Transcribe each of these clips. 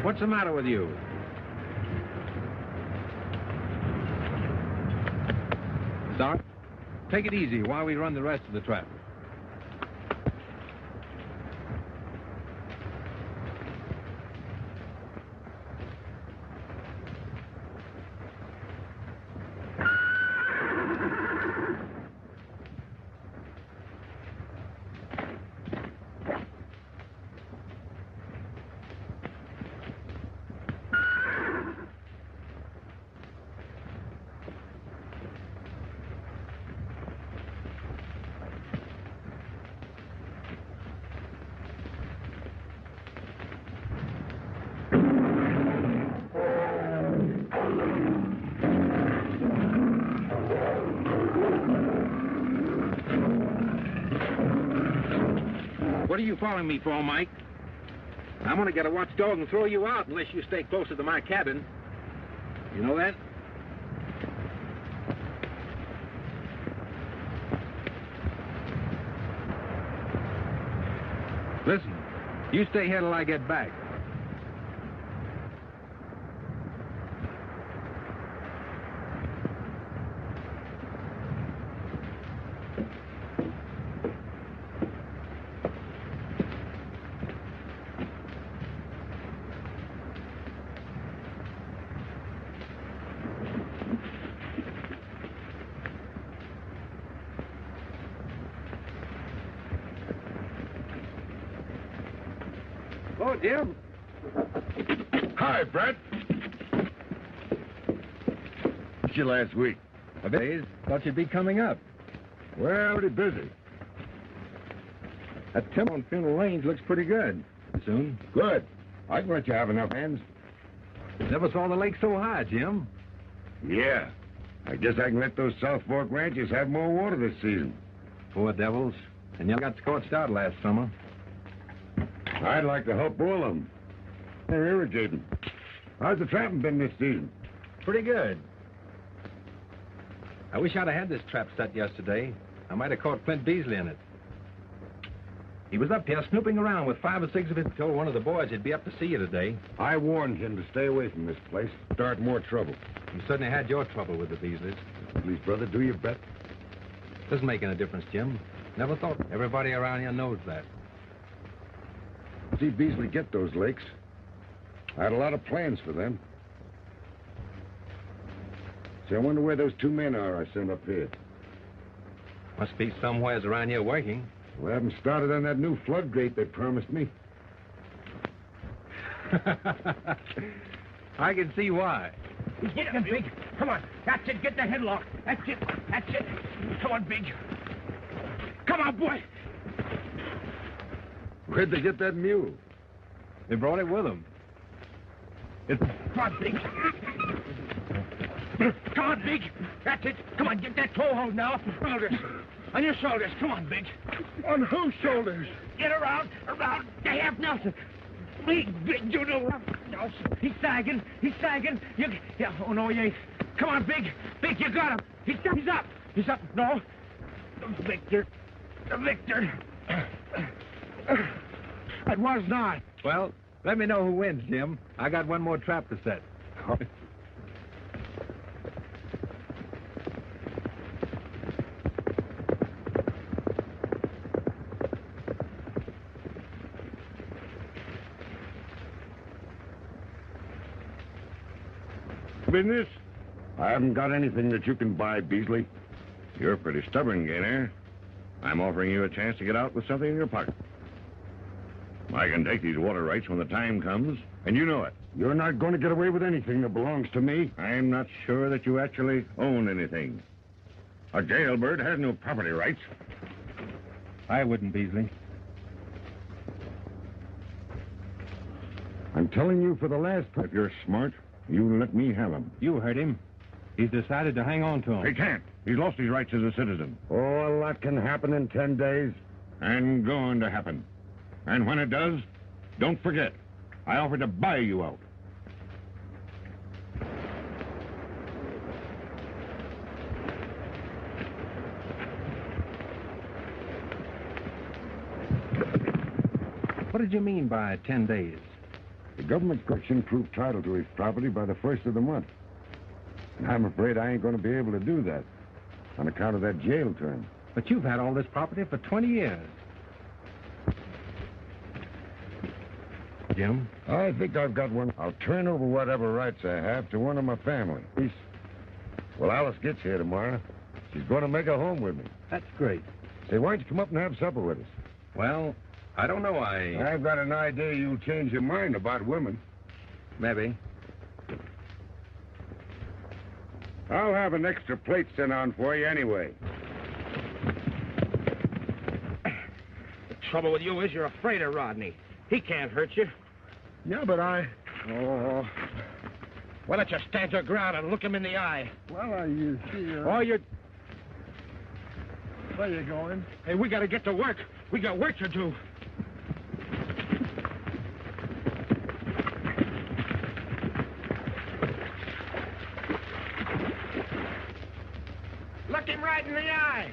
What's the matter with you? Sorry? Take it easy while we run the rest of the trap. What are you following me for, Mike? I'm gonna get a watchdog and throw you out unless you stay closer to my cabin. You know that? Listen, you stay here till I get back. Oh, Jim. Hi, Brett. Missed you last week. A days. Thought you'd be coming up. Well, pretty busy. That timber on Funeral Range looks pretty good. Soon. Good. I can let you have enough hands. Never saw the lake so high, Jim. Yeah. I guess I can let those South Fork ranches have more water this season. Poor devils. And you got scorched out last summer. I'd like to help boil them. They're irrigating. How's the trapping been this season? Pretty good. I wish I'd have had this trap set yesterday. I might have caught Flint Beasley in it. He was up here snooping around with 5 or 6 of his. Told one of the boys he'd be up to see you today. I warned him to stay away from this place. Start more trouble. You certainly had your trouble with the Beasleys. Please, brother, do you bet? Doesn't make any difference, Jim. Never thought. Everybody around here knows that. See Beasley get those lakes. I had a lot of plans for them. See, I wonder where those 2 men are I sent up here. Must be somewheres around here working. We haven't started on that new floodgate they promised me. I can see why. Get him, Big. Come on. That's it. Get the headlock. That's it. That's it. Come on, Big. Come on, boy. Where'd they get that mule? They brought it with them. Come on, Big. Come on, Big. That's it. Come on, get that toehold now. Shoulders. On your shoulders. Come on, Big. On whose shoulders? Get around. They have Nelson. Big, you know Nelson. He's sagging. Yeah, oh, no, he ain't. Come on, Big. Big, you got him. He's up. No. Victor. It was not. Well, let me know who wins, Jim. I got one more trap to set. Business? I haven't got anything that you can buy, Beasley. You're pretty stubborn, Gaynor. I'm offering you a chance to get out with something in your pocket. I can take these water rights when the time comes, and you know it. You're not going to get away with anything that belongs to me. I'm not sure that you actually own anything. A jailbird has no property rights. I wouldn't, Beasley. I'm telling you for the last time, if you're smart, you let me have him. You heard him. He's decided to hang on to him. He can't. He's lost his rights as a citizen. Oh, a lot can happen in 10 days. And going to happen. And when it does, don't forget, I offered to buy you out. What did you mean by 10 days? The government's got to prove title to his property by the 1st of the month. And I'm afraid I ain't going to be able to do that on account of that jail term. But you've had all this property for 20 years. Jim? I think I've got one. I'll turn over whatever rights I have to one of my family. Well, Alice gets here tomorrow. She's going to make a home with me. That's great. Say, why don't you come up and have supper with us? Well, I don't know. I've got an idea you'll change your mind about women. Maybe. I'll have an extra plate sent on for you anyway. The trouble with you is you're afraid of Rodney. He can't hurt you. Yeah, but Oh. Why don't you stand your ground and look him in the eye? Well, you see... Oh, you're... Where you going? Hey, we gotta get to work. We got work to do. Look him right in the eye.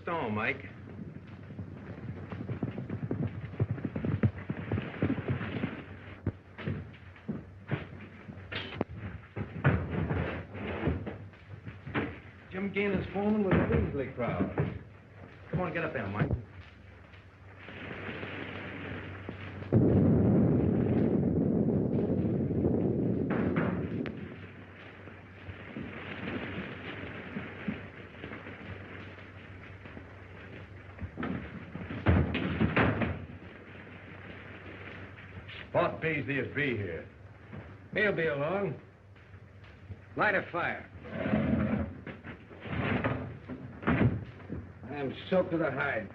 On, Mike. Jim Gannon's foreman with the Beasley crowd. Come on, get up there, Mike. Thought Beasley'd be here. He'll be along. Light a fire. I'm soaked to the hide.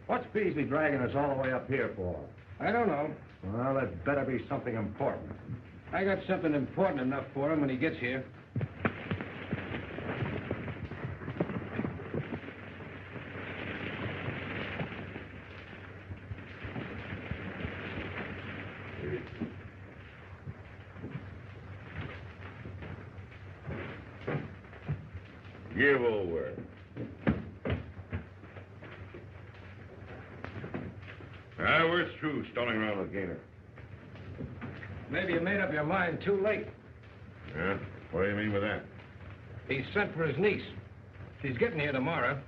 What's Beasley dragging us all the way up here for? I don't know. Well, it better be something important. I got something important enough for him when he gets here. Give over. We're through stalling around with Gaynor. Maybe you made up your mind too late. Yeah? What do you mean by that? He sent for his niece. She's getting here tomorrow.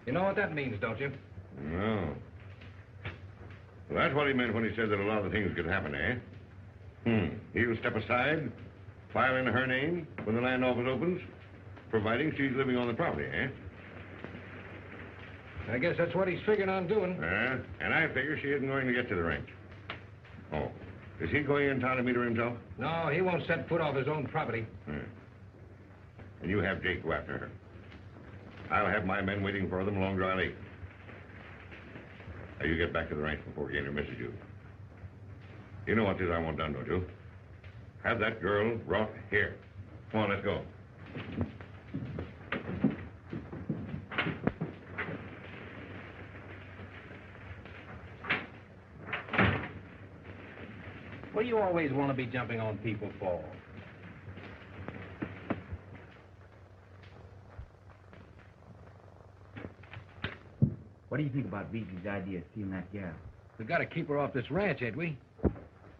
You know what that means, don't you? No. Well, that's what he meant when he said that a lot of things could happen, eh? He'll step aside, file in her name when the land office opens, providing she's living on the property, eh? I guess that's what he's figuring on doing. And I figure she isn't going to get to the ranch. Oh. Is he going in town to meet her himself? No, he won't set foot off his own property. And you have Jake go after her. I'll have my men waiting for them along Dry Lake. Now, you get back to the ranch before Gaynor misses you. You know what it is I want done, don't you? Have that girl brought here. Come on, let's go. What do you always want to be jumping on people for? What do you think about Beasley's idea of stealing that gal? We've got to keep her off this ranch, ain't we?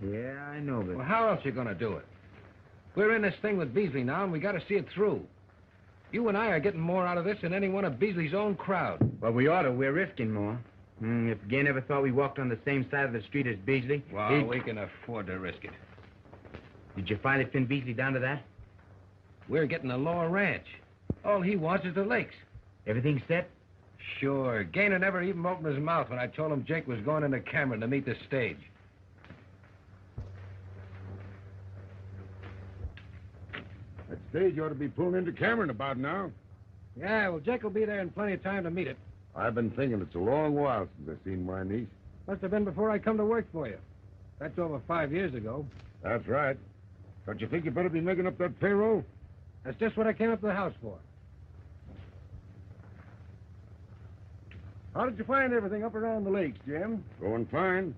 Yeah, I know, but... Well, how else are you going to do it? We're in this thing with Beasley now, and we got to see it through. You and I are getting more out of this than any one of Beasley's own crowd. Well, we ought to. We're risking more. If Gaynor ever thought we walked on the same side of the street as Beasley... Well, we can afford to risk it. Did you finally pin Beasley down to that? We're getting a lower ranch. All he wants is the lakes. Everything set? Sure. Gaynor never even opened his mouth when I told him Jake was going into Cameron to meet the stage. stage ought to be pulling into Cameron about now. Yeah, well, Jake will be there in plenty of time to meet it. I've been thinking it's a long while since I've seen my niece. Must have been before I come to work for you. That's over 5 years ago. That's right. Don't you think you better be making up that payroll? That's just what I came up to the house for. How did you find everything up around the lakes, Jim? Going fine.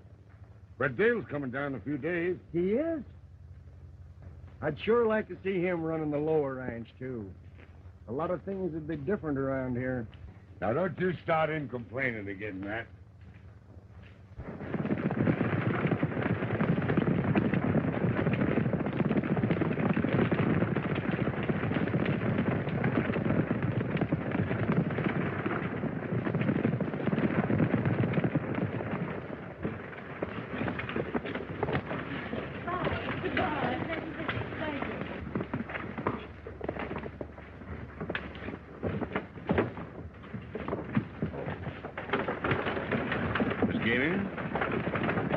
Brett Dale's coming down in a few days. He is? I'd sure like to see him running the lower ranch, too. A lot of things would be different around here. Now, don't you start in complaining again, Matt.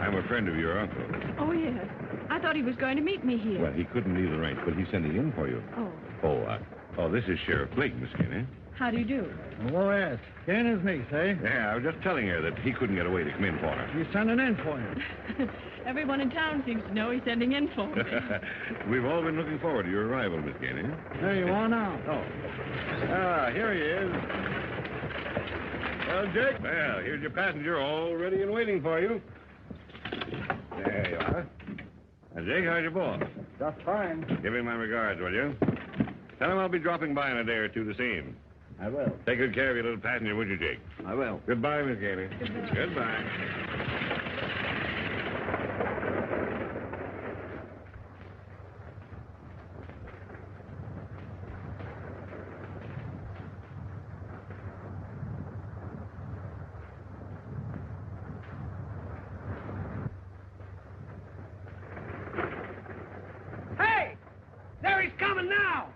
I'm a friend of your uncle. Oh, yes. I thought he was going to meet me here. Well, he couldn't leave the ranch, but he's sending in for you. Oh, this is Sheriff Blake, Miss Gainey. How do you do? Oh, yes. Gaines' niece, eh? Yeah, I was just telling her that he couldn't get away to come in for her. He's sending in for you. Everyone in town seems to know he's sending in for me. We've all been looking forward to your arrival, Miss Gainey. There you are now. Oh. Here he is. Well, Jake. Well, here's your passenger all ready and waiting for you. There you are. Now, Jake, how's your boss? Just fine. Give him my regards, will you? Tell him I'll be dropping by in a day or two to see him. I will. Take good care of your little passenger, would you, Jake? I will. Goodbye, Miss Gainey. Goodbye. Hey! There he's coming now!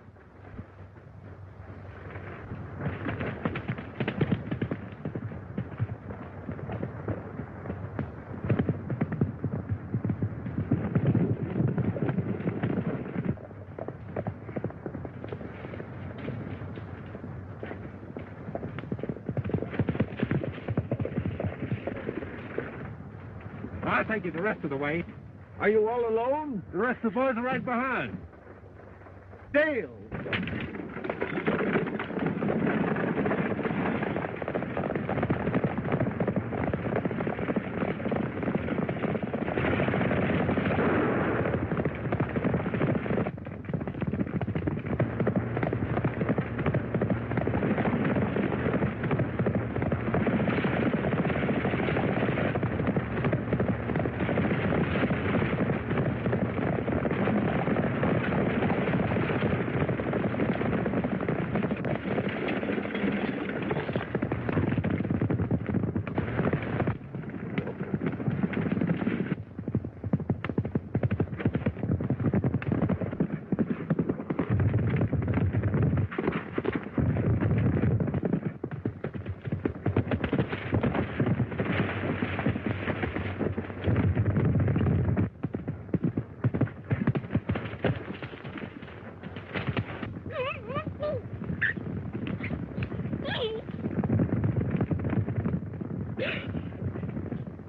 I'll take you the rest of the way. Are you all alone? The rest of the boys are right behind. Dale!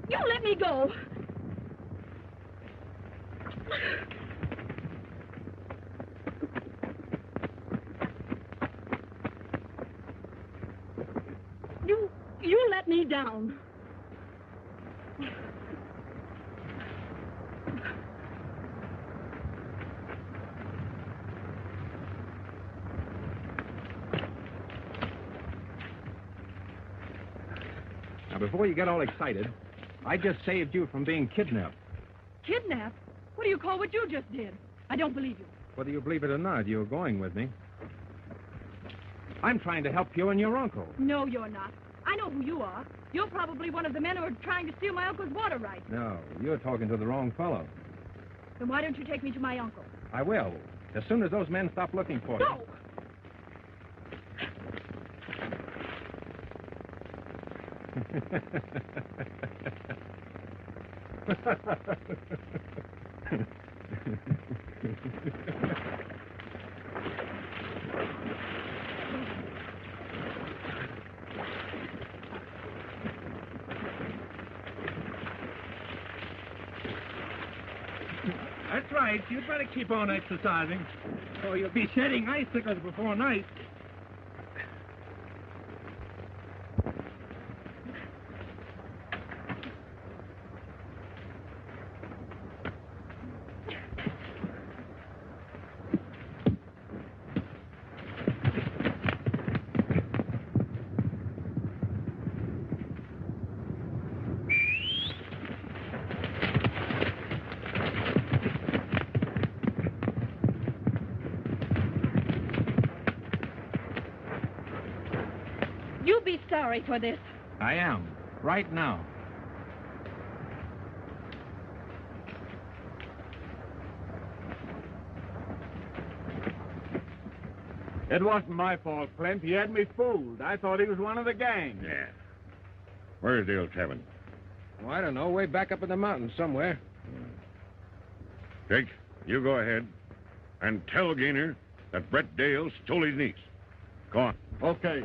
You let me go. You let me down. Now, before you get all excited, I just saved you from being kidnapped. Kidnapped? What do you call what you just did? I don't believe you. Whether you believe it or not, you're going with me. I'm trying to help you and your uncle. No, you're not. I know who you are. You're probably one of the men who are trying to steal my uncle's water rights. No, you're talking to the wrong fellow. Then why don't you take me to my uncle? I will, as soon as those men stop looking for you. Go! right. You'd better keep on exercising, or you'll be shedding icicles before night. You'll be sorry for this. I am, right now. It wasn't my fault, Clint. He had me fooled. I thought he was one of the gang. Yeah. Where's Dale's cabin? Oh, I don't know. Way back up in the mountains somewhere. Jake, you go ahead and tell Gaynor that Brett Dale stole his niece. Go on. Okay.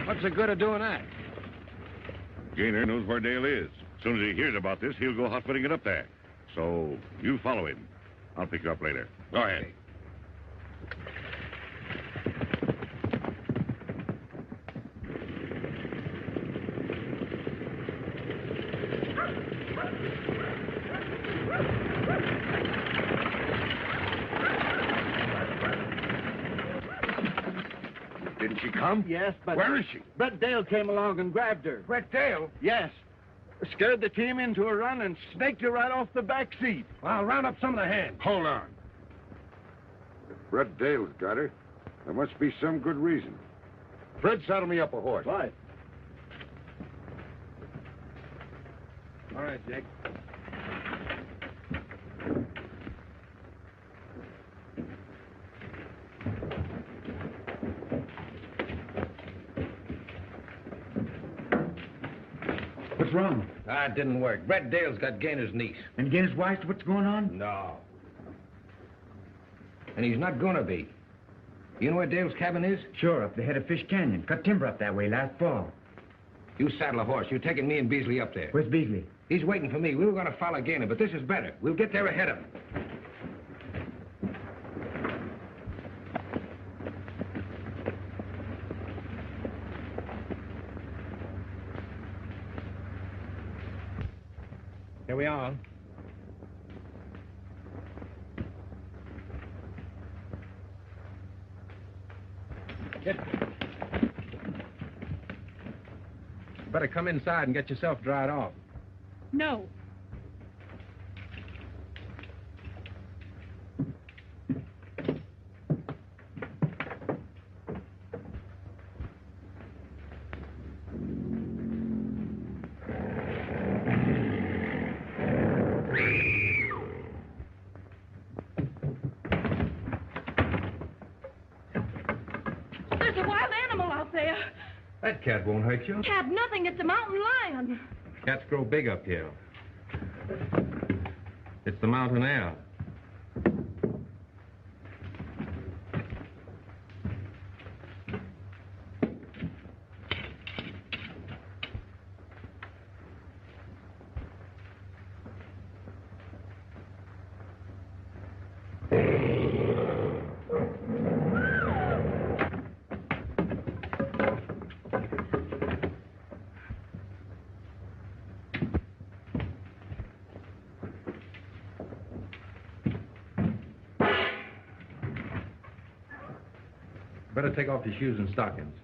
What's the good of doing that? Gaynor knows where Dale is. As soon as he hears about this, he'll go hot-footing it up there. So you follow him. I'll pick you up later. Go ahead. Didn't she come? Yes, but... Where is she? Brett Dale came along and grabbed her. Brett Dale? Yes. Scared the team into a run and snaked her right off the back seat. Well, I'll round up some of the hands. Hold on. If Brett Dale's got her, there must be some good reason. Fred, saddle me up a horse. Right. All right, Jake. What's wrong? Ah, it didn't work. Brett Dale's got Gaynor's niece. And Gaynor's wife, what's going on? No. And he's not gonna be. You know where Dale's cabin is? Sure, up the head of Fish Canyon. Cut timber up that way last fall. You saddle a horse. You're taking me and Beasley up there. Where's Beasley? He's waiting for me. We were gonna follow Gaynor, but this is better. We'll get there ahead of him. Here we are. Get. Better come inside and get yourself dried off. No. There's a wild animal out there. That cat won't hurt you. Cat, nothing. It's a mountain lion. Cats grow big up here. It's the mountain air. Better take off your shoes and stockings.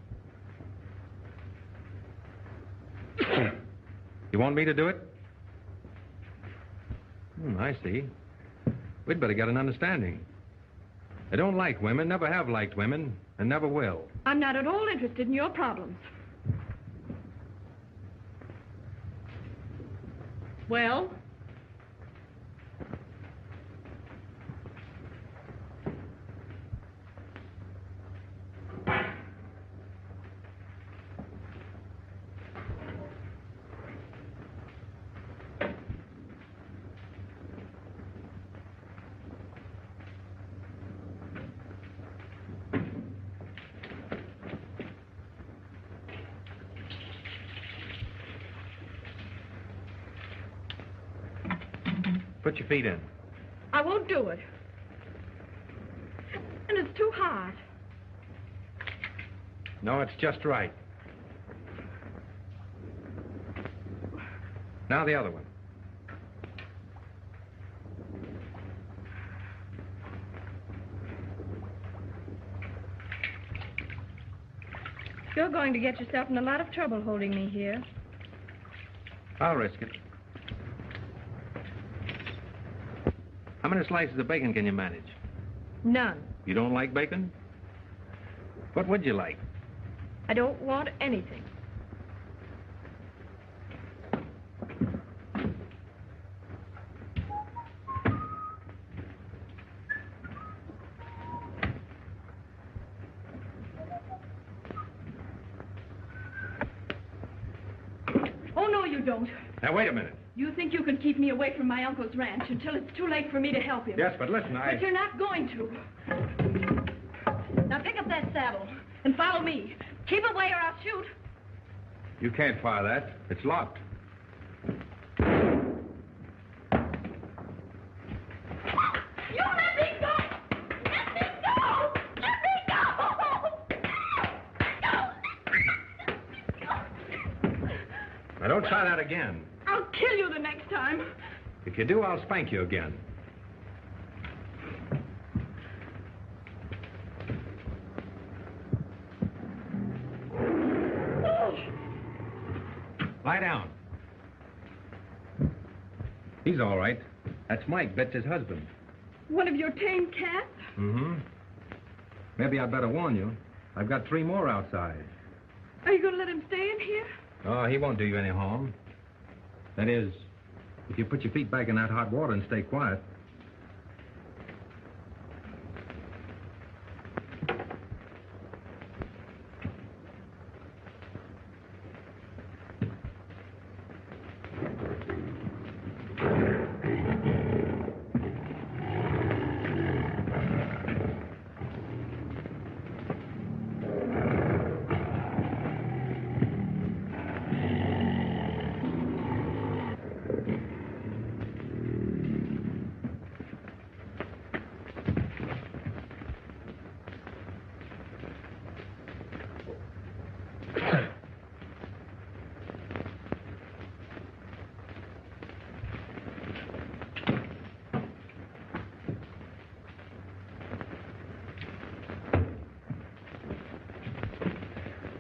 You want me to do it? I see. We'd better get an understanding. I don't like women, never have liked women, and never will. I'm not at all interested in your problems. Well? Put your feet in. I won't do it. And it's too hard. No, it's just right. Now the other one. You're going to get yourself in a lot of trouble holding me here. I'll risk it. How many slices of bacon can you manage? None. You don't like bacon? What would you like? I don't want anything. Oh, no, you don't. Now, wait a minute. You think you can keep me away from my uncle's ranch until it's too late for me to help him. Yes, but listen, But you're not going to. Now pick up that saddle and follow me. Keep away or I'll shoot. You can't fire that. It's locked. You let me go! Let me go! Let me go! Now, don't try that again. I'll kill you the next time. If you do, I'll spank you again. Lie down. He's all right. That's Mike, Betsy's husband. One of your tame cats? Mm-hmm. Maybe I'd better warn you. I've got 3 more outside. Are you going to let him stay in here? Oh, he won't do you any harm. That is, if you put your feet back in that hot water and stay quiet.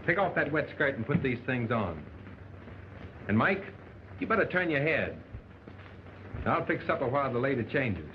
Take off that wet skirt and put these things on. And, Mike, you better turn your head. I'll fix supper while the lady changes.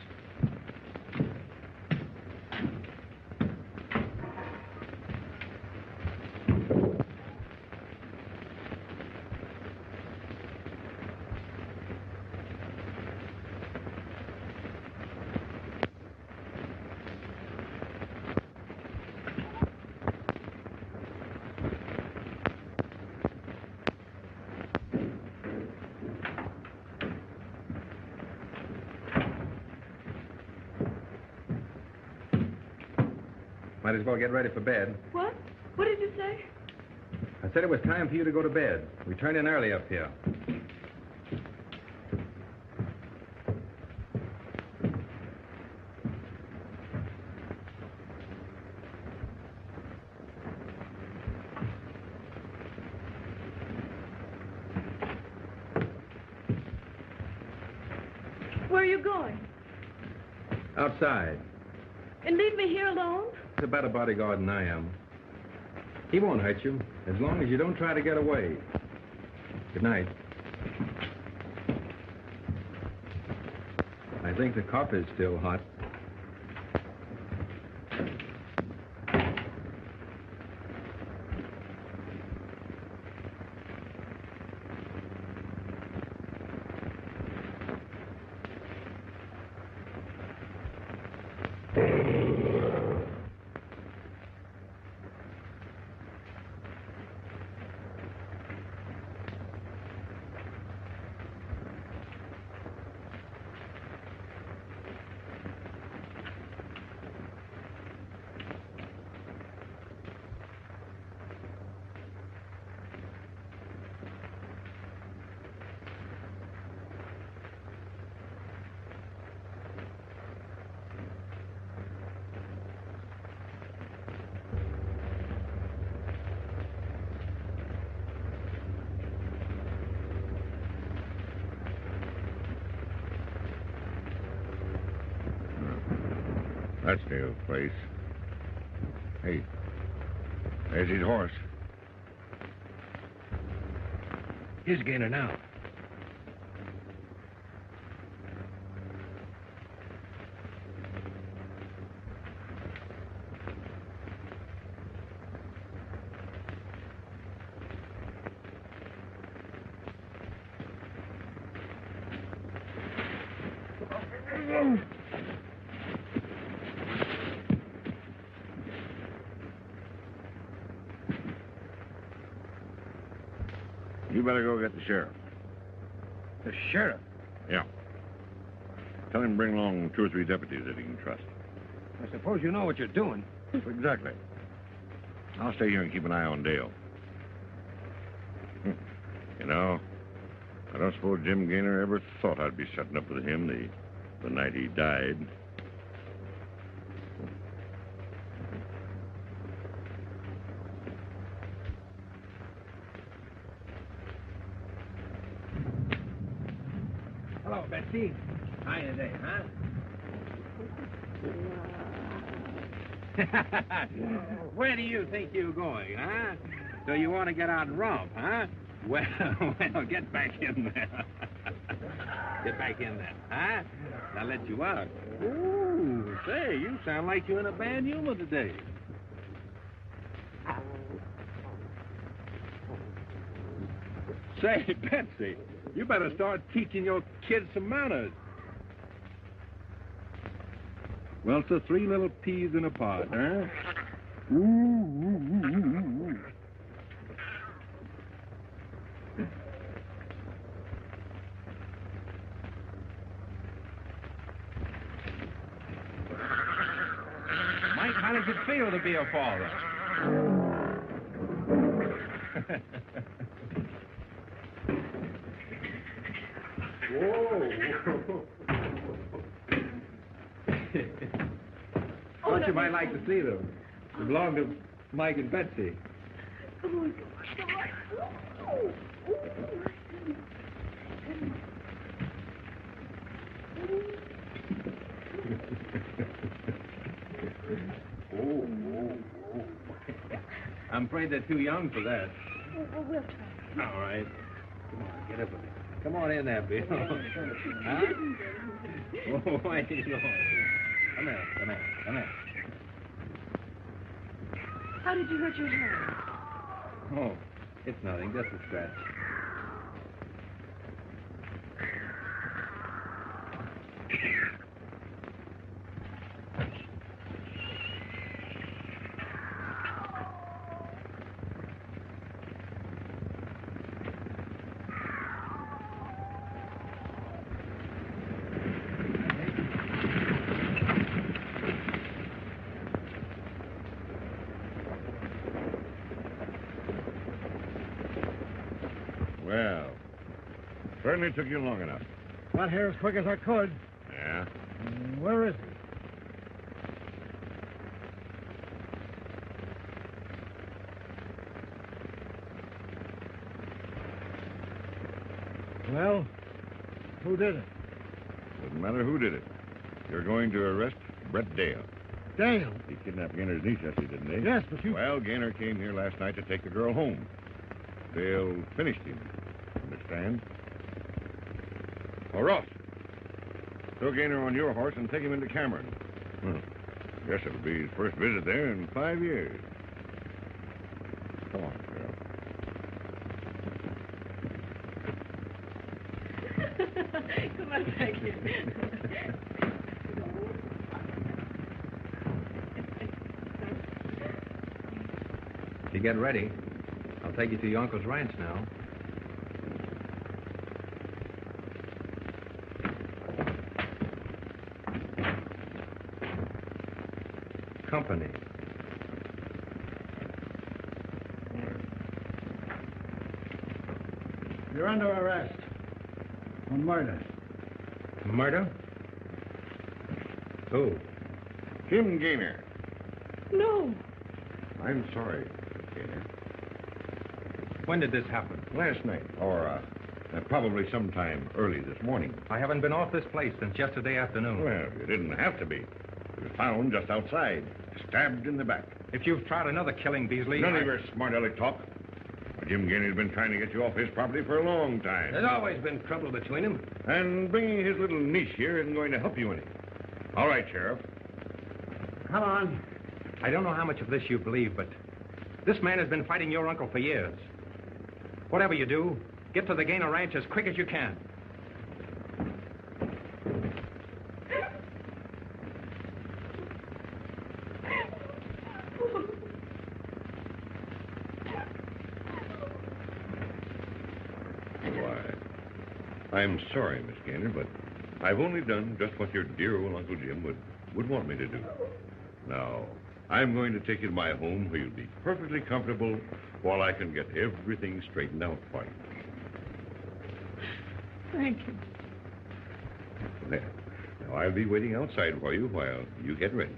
Might as well get ready for bed. What? What did you say? I said it was time for you to go to bed. We turned in early up here. Where are you going? Outside. And leave me here alone? He's a better bodyguard than I am. He won't hurt you, as long as you don't try to get away. Good night. I think the coffee's still hot. That's Dale's place. Hey, there's his horse. Here's Gaynor now. You better go get the sheriff. The sheriff? Yeah. Tell him to bring along 2 or 3 deputies that he can trust. I suppose you know what you're doing. Exactly. I'll stay here and keep an eye on Dale. You know, I don't suppose Jim Gaynor ever thought I'd be setting up with him the night he died. Hello, Betsy. How you today, huh? Where do you think you're going, huh? So you want to get out and romp, huh? Well, get back in there. Get back in there, huh? I'll let you out. Ooh, say, you sound like you're in a bad humor today. Say, Betsy, you better start teaching your kids some manners. Well, so 3 little peas in a pod, huh? Mike, how does it feel to be a father? Whoa. Thought you might like to see them. They belong to Mike and Betsy. I'm afraid they're too young for that. We'll try. All right. Come on, get up with it. Come on in there, Bill. Huh? Oh, why are you going? Come here. How did you hurt your hand? Oh, it's nothing, just a scratch. Well, certainly took you long enough. Got here as quick as I could. Yeah? Where is he? Well, who did it? Doesn't matter who did it. You're going to arrest Brett Dale. Dale. He kidnapped Gaynor's niece yesterday, didn't he? Yes, but you... Well, Gaynor came here last night to take the girl home. Dale finished him. Understand? Oh, Ross. Throw Gaynor on your horse and take him into Cameron. Guess it'll be his first visit there in 5 years. Come on, girl. Come on back here. If you get ready, I'll take you to your uncle's ranch now. Company. You're under arrest. On murder. Murder? Who? Jim Gaynor. No. I'm sorry, Gaynor. When did this happen? Last night, or probably sometime early this morning. I haven't been off this place since yesterday afternoon. Well, you didn't have to be. He was found just outside, stabbed in the back. If you've tried another killing, Beasley... None of your smart aleck talk. Jim Gainey's been trying to get you off his property for a long time. There's always been trouble between them. And bringing his little niece here isn't going to help you any. All right, Sheriff. Come on. I don't know how much of this you believe, but this man has been fighting your uncle for years. Whatever you do, get to the Gaynor Ranch as quick as you can. I'm sorry, Miss Gaynor, but I've only done just what your dear old Uncle Jim would want me to do. Now, I'm going to take you to my home where you'll be perfectly comfortable while I can get everything straightened out for you. Thank you. There. Now, I'll be waiting outside for you while you get ready.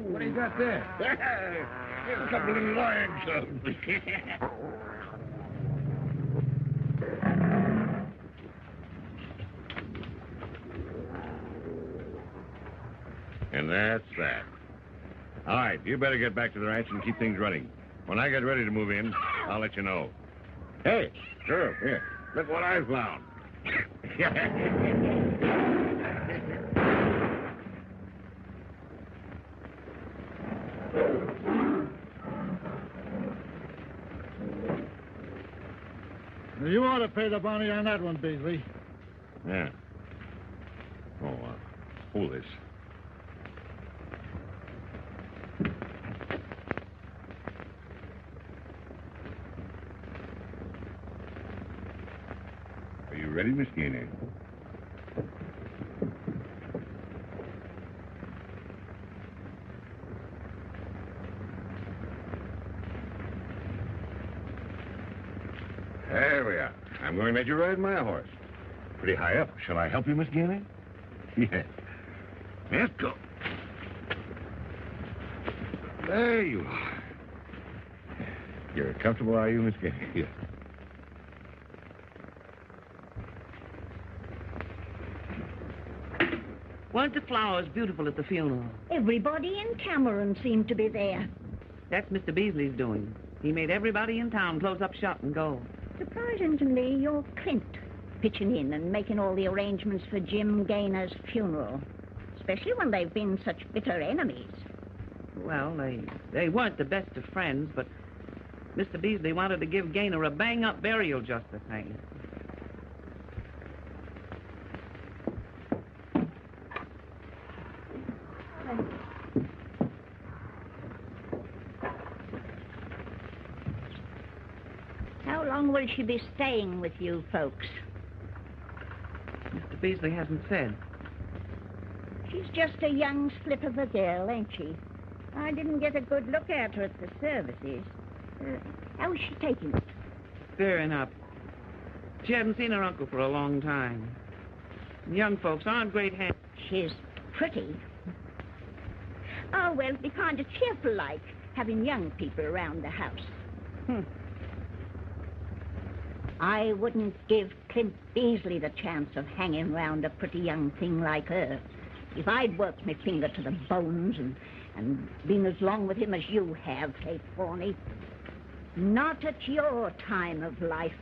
What do you got there? Here's a couple of little lion cubs. And that's that. All right, you better get back to the ranch and keep things running. When I get ready to move in, I'll let you know. Hey, girl, here, look what I found. You ought to pay the bounty on that one, Beasley. Yeah. Oh, hold this. Are you ready, Miss Gaynor? There we are. I'm going to let you ride my horse. Pretty high up. Shall I help you, Miss Gaynor? Yeah. Let's go. There you are. You're comfortable, are you, Miss Gaynor? Yeah. Weren't the flowers beautiful at the funeral? Everybody in Cameron seemed to be there. That's Mr. Beasley's doing. He made everybody in town close up shop and go. Surprising to me, you're Clint, pitching in and making all the arrangements for Jim Gaynor's funeral, especially when they've been such bitter enemies. Well, they weren't the best of friends, but Mr. Beasley wanted to give Gaynor a bang-up burial just the same. How long will she be staying with you folks? Mr. Beasley hasn't said. She's just a young slip of a girl, ain't she? I didn't get a good look at her at the services. How's she taking it? Fair enough. She hadn't seen her uncle for a long time. Young folks aren't great hands. She's pretty. Oh, well, it'd be kind of cheerful like, having young people around the house. I wouldn't give Clint Beasley the chance of hanging round a pretty young thing like her. If I'd worked my finger to the bones and been as long with him as you have, Kate Forney. Not at your time of life.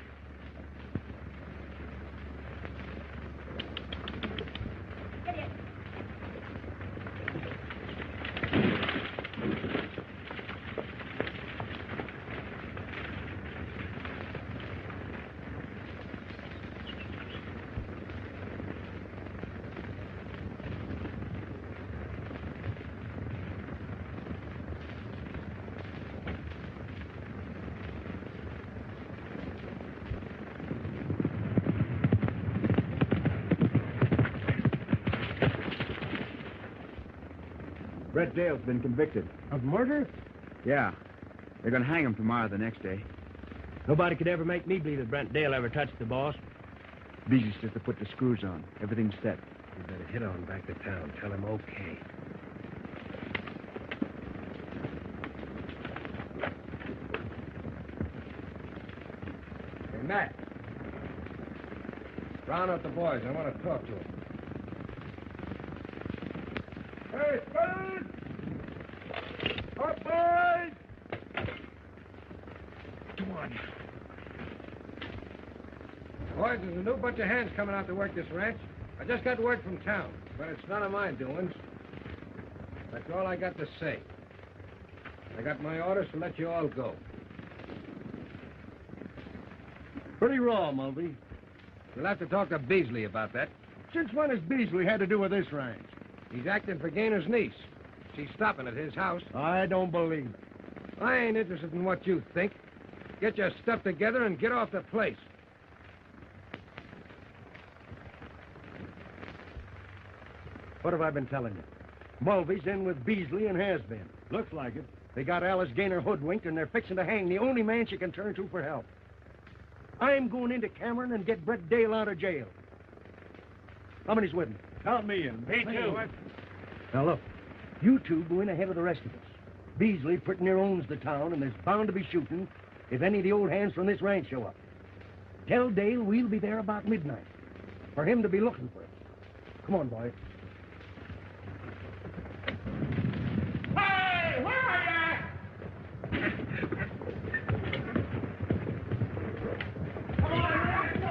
Brett Dale's been convicted. Of murder? Yeah. They're going to hang him tomorrow, the next day. Nobody could ever make me believe that Brent Dale ever touched the boss. Beasley's just to put the screws on. Everything's set. You better hit on back to town. Tell him okay. Hey, Matt. Round up the boys. I want to talk to them. Hey, fellas! Up, boys! Come on. Boys, there's a new bunch of hands coming out to work this ranch. I just got word from town, but it's none of my doings. That's all I got to say. I got my orders to let you all go. Pretty raw, Mulvey. You'll have to talk to Beasley about that. Since when has Beasley had to do with this ranch? He's acting for Gainer's niece. She's stopping at his house. I don't believe it. I ain't interested in what you think. Get your stuff together and get off the place. What have I been telling you? Mulvey's in with Beasley and has been. Looks like it. They got Alice Gaynor hoodwinked, and they're fixing to hang the only man she can turn to for help. I'm going into Cameron and get Brett Dale out of jail. How many's with me? Count me in. Me too. Now, look. You two go in ahead of the rest of us. Beasley pretty near owns the town, and there's bound to be shooting if any of the old hands from this ranch show up. Tell Dale we'll be there about midnight for him to be looking for us. Come on, boy. Hey, where are you? Come on, let's go.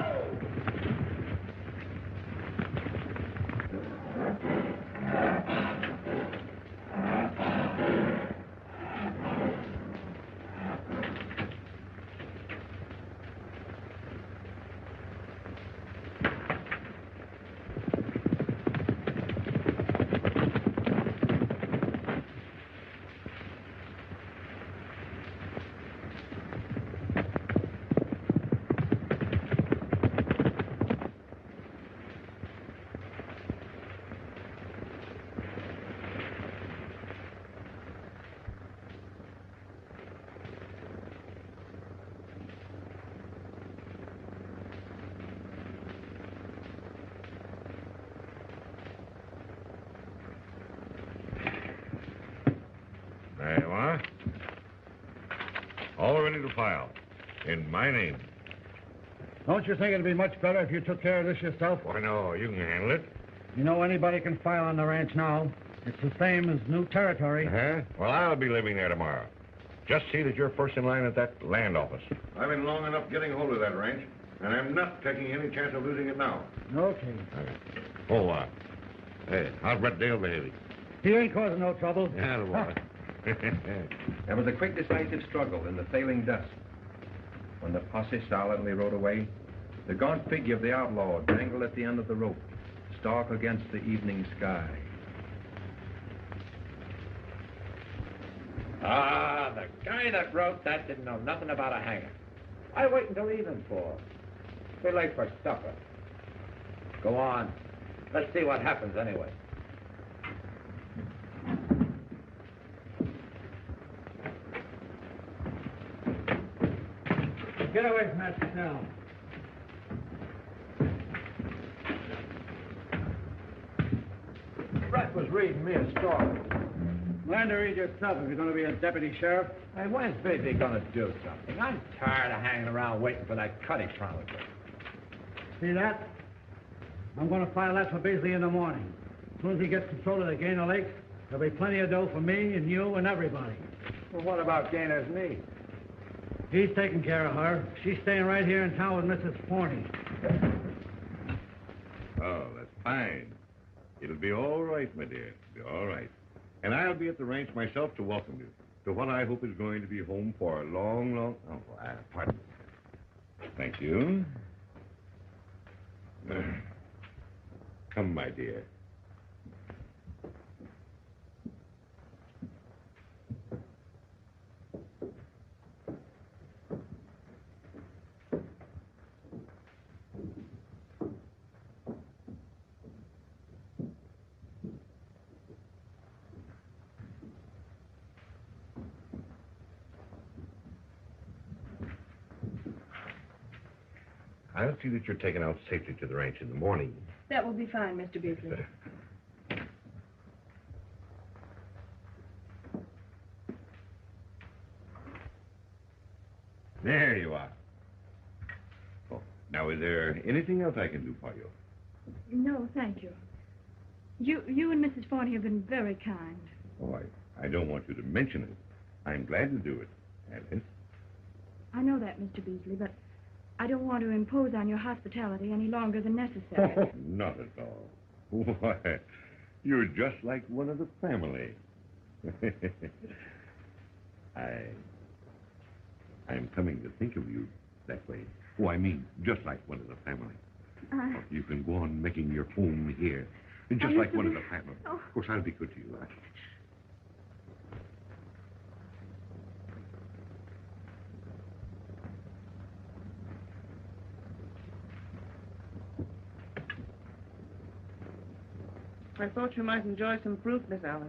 There you are. All ready to file. In my name. Don't you think it'd be much better if you took care of this yourself? Why, no, you can handle it. You know anybody can file on the ranch now. It's the same as new territory. Uh-huh. Well, I'll be living there tomorrow. Just see that you're first in line at that land office. I've been long enough getting hold of that ranch, and I'm not taking any chance of losing it now. Okay. Oh, hey, how's Brett Dale behaving? He ain't causing no trouble. Yeah, the boy. There was a quick, decisive struggle in the failing dusk. When the posse silently rode away, the gaunt figure of the outlaw dangled at the end of the rope, stark against the evening sky. Ah, the guy that wrote that didn't know nothing about a hanger. I wait until evening for. We're late for supper. Go on. Let's see what happens anyway. Get away from that now. Brett was reading me a story. Learn to read yourself if you're going to be a deputy sheriff. Hey, when's Busy gonna do something? I'm tired of hanging around waiting for that cut he promised me. See that? I'm going to file that for Beasley in the morning. As soon as he gets control of the Gaynor Lakes, there'll be plenty of dough for me and you and everybody. Well, what about Gainer's niece? He's taking care of her. She's staying right here in town with Mrs. Forney. Oh, that's fine. It'll be all right, my dear. It'll be all right. And I'll be at the ranch myself to welcome you to what I hope is going to be home for a long, long... Oh, pardon. Thank you. Come, my dear. I'll see that you're taken out safely to the ranch in the morning. That will be fine, Mr. Beasley. There you are. Oh, now, is there anything else I can do for you? No, thank you. You and Mrs. Forney have been very kind. Oh, I don't want you to mention it. I'm glad to do it, Alice. I know that, Mr. Beasley, but I don't want to impose on your hospitality any longer than necessary. Oh, not at all. Why, you're just like one of the family. I'm coming to think of you that way. Oh, I mean, just like one of the family. You can go on making your home here, just like one of the family. Oh. Of course, I'll be good to you. I thought you might enjoy some fruit, Miss Alice.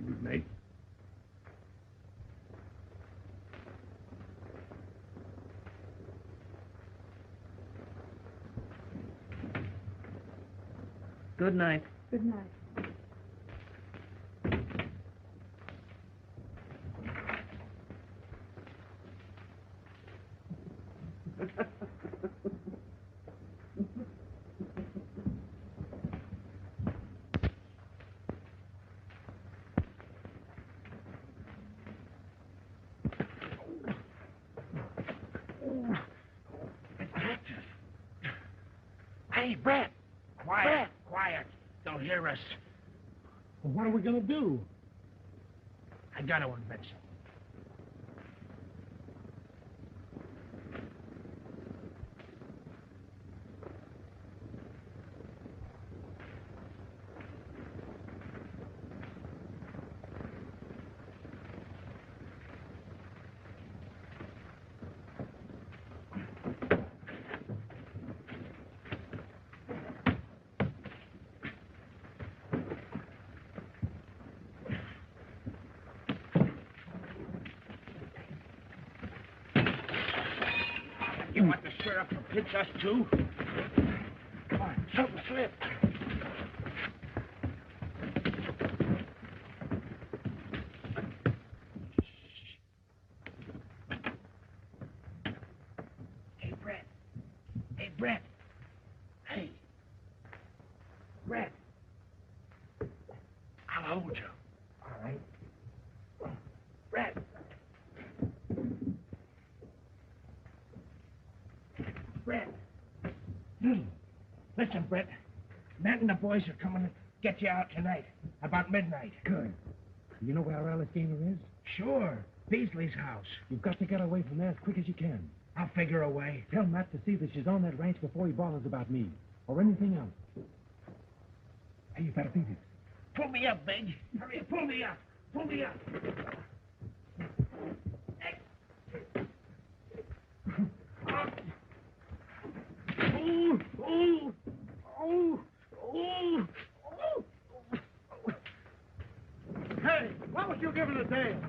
Good night. Good night. Good night. Hey, Brett. Quiet. Brett. Quiet. Don't hear us. Well, what are we going to do? I got to invent something. You want the sheriff to pinch us, too? Come on, something slipped. Hey, Brett. Hey, Brett. Hey. Brett. I'll hold you. All right. Brett. Brett. Listen, Brett. Matt and the boys are coming to get you out tonight, about midnight. Good. You know where Alice Gaynor is? Sure. Beasley's house. You've got to get away from there as quick as you can. I'll figure a way. Tell Matt to see that she's on that ranch before he bothers about me, or anything else. Hey, you better beat it. Pull me up, Big. Hurry, pull me up. Pull me up. Oh, oh, oh, oh, oh. Hey, what was you giving a damn?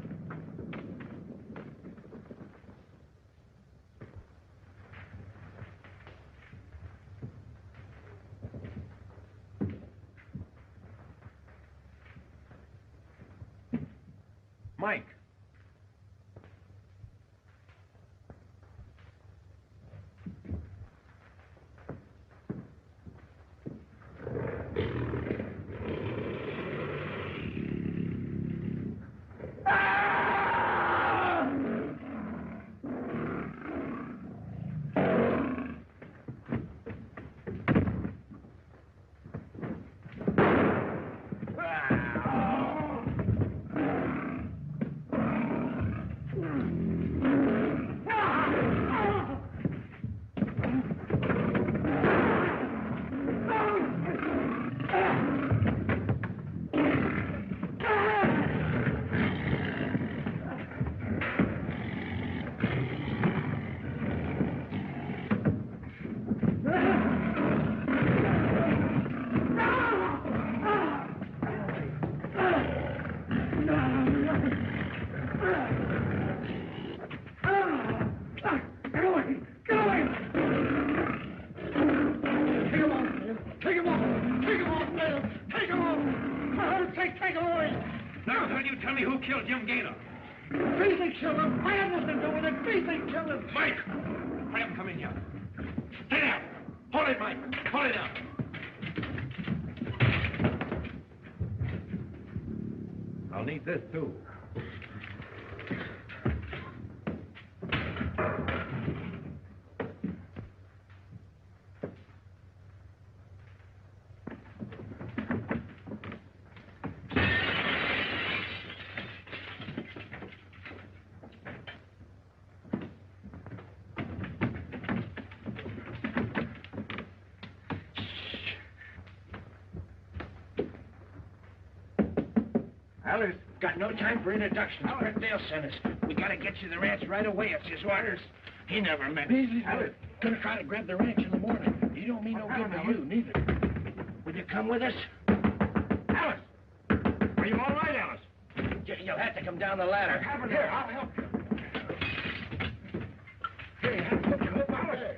Mike. the hell you tell me who killed Jim Gaynor? Beasley killed him. I had nothing to do with it. Beasley killed him. Mike! I have him come in here. Get out! Hold it, Mike. Hold it up. I'll need this, too. Alice, got no time for introductions. Dale sent us. We gotta get you the ranch right away. It's his orders. He never meant it. Alice, gonna try to grab the ranch in the morning. He don't mean no good to you, neither. Will you come with us? Alice! Are you all right, Alice? You'll have to come down the ladder. Here, I'll help you. Here, help you up, Alice.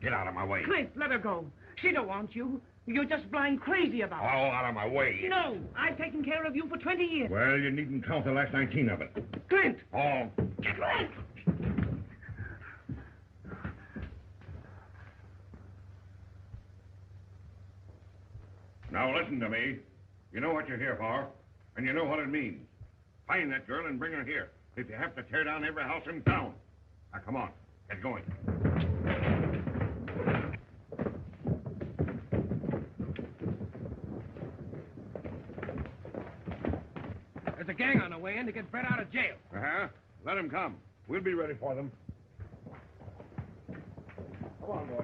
Get out of my way. Clint, let her go. She don't want you. You're just blind crazy about her. All out of my way. No, I've taken care of you for 20 years. Well, you needn't count the last 19 of it. Clint! All. Clint! Now listen to me. You know what you're here for, and you know what it means. Find that girl and bring her here. If you have to tear down every house in town. Now, come on. Get going. There's a gang on the way in to get Brett out of jail. Uh-huh. Let him come. We'll be ready for them. Come on, boy.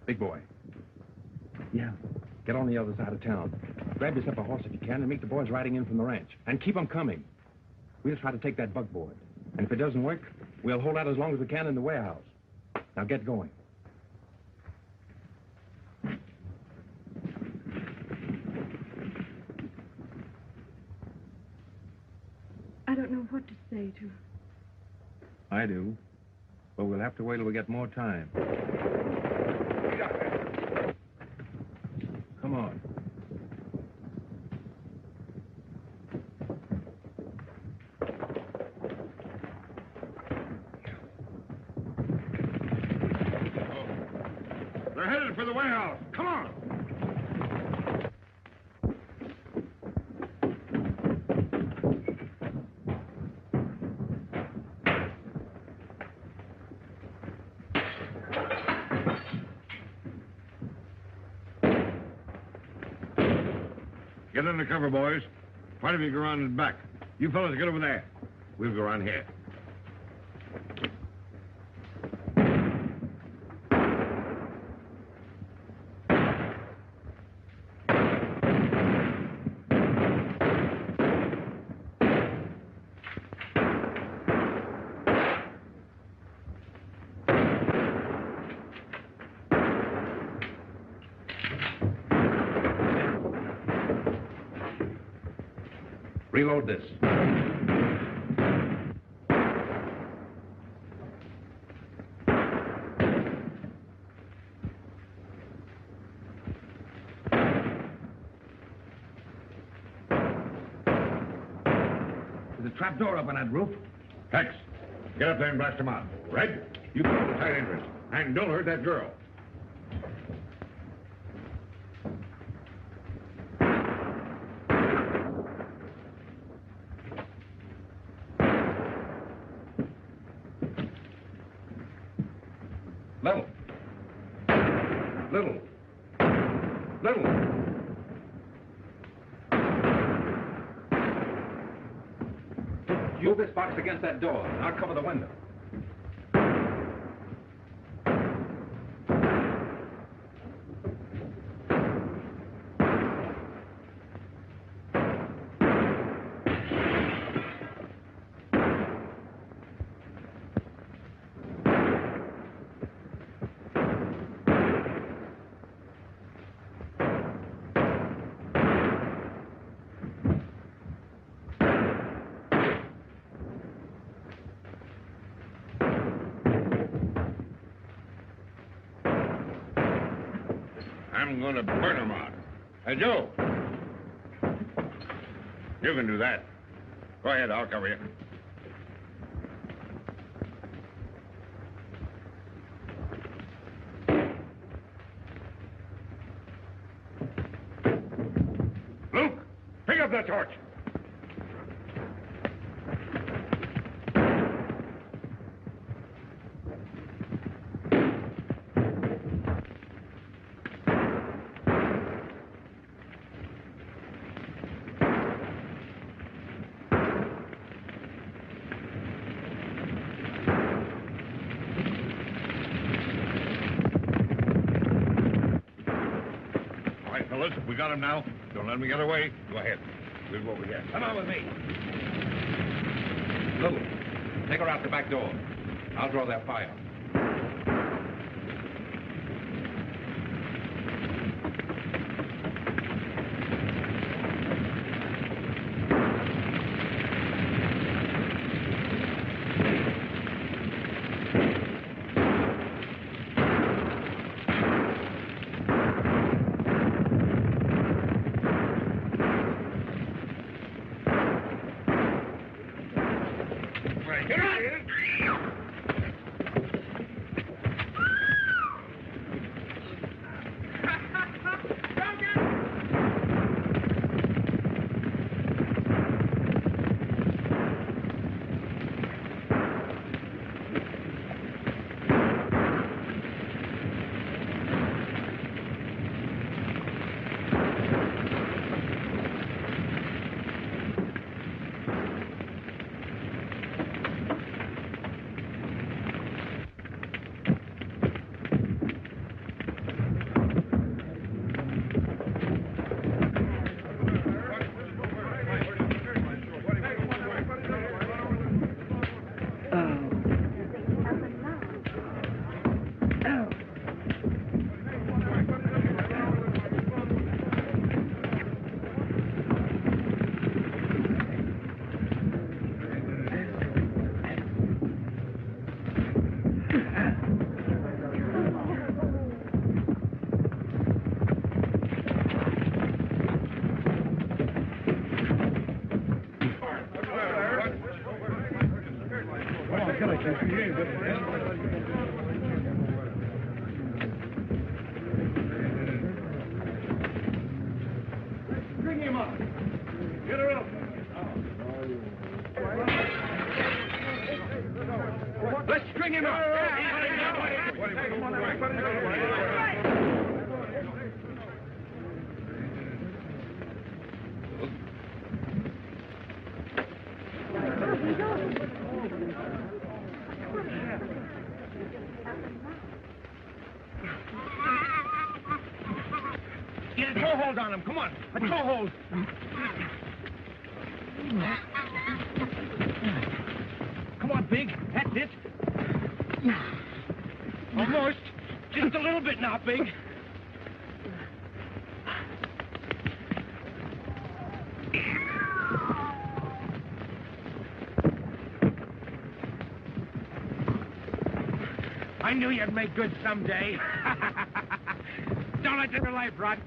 Big boy. Yeah. Get on the other side of town. Grab yourself a horse if you can and meet the boys riding in from the ranch. And keep them coming. We'll try to take that buckboard. And if it doesn't work, we'll hold out as long as we can in the warehouse. Now get going. I don't know what to say to her. I do. But we'll have to wait till we get more time. Come on. They're headed for the warehouse. Come on. Get under cover, boys. Part of you go around in back. You fellas get over there. We'll go around here. Reload this. There's a trap door up on that roof. Hex, get up there and blast them out. Red, you go to the side entrance. And don't hurt that girl. Level. Little. Little. Move this box against that door. I'll cover the window. I'm going to burn them out. Hey, Joe. You can do that. Go ahead, I'll cover you. Luke, pick up that torch. We got him now. Don't let him get away. Go ahead. We'll go over here. Come on with me. Luke, take her out the back door. I'll draw that fire. Bring him up. Get her up. Let's string him up. Get a toe hold on him. Come on. A toe hold. Come on, Big. That's it. Almost. Just a little bit now, Big. I knew you'd make good someday. Don't let your life rot.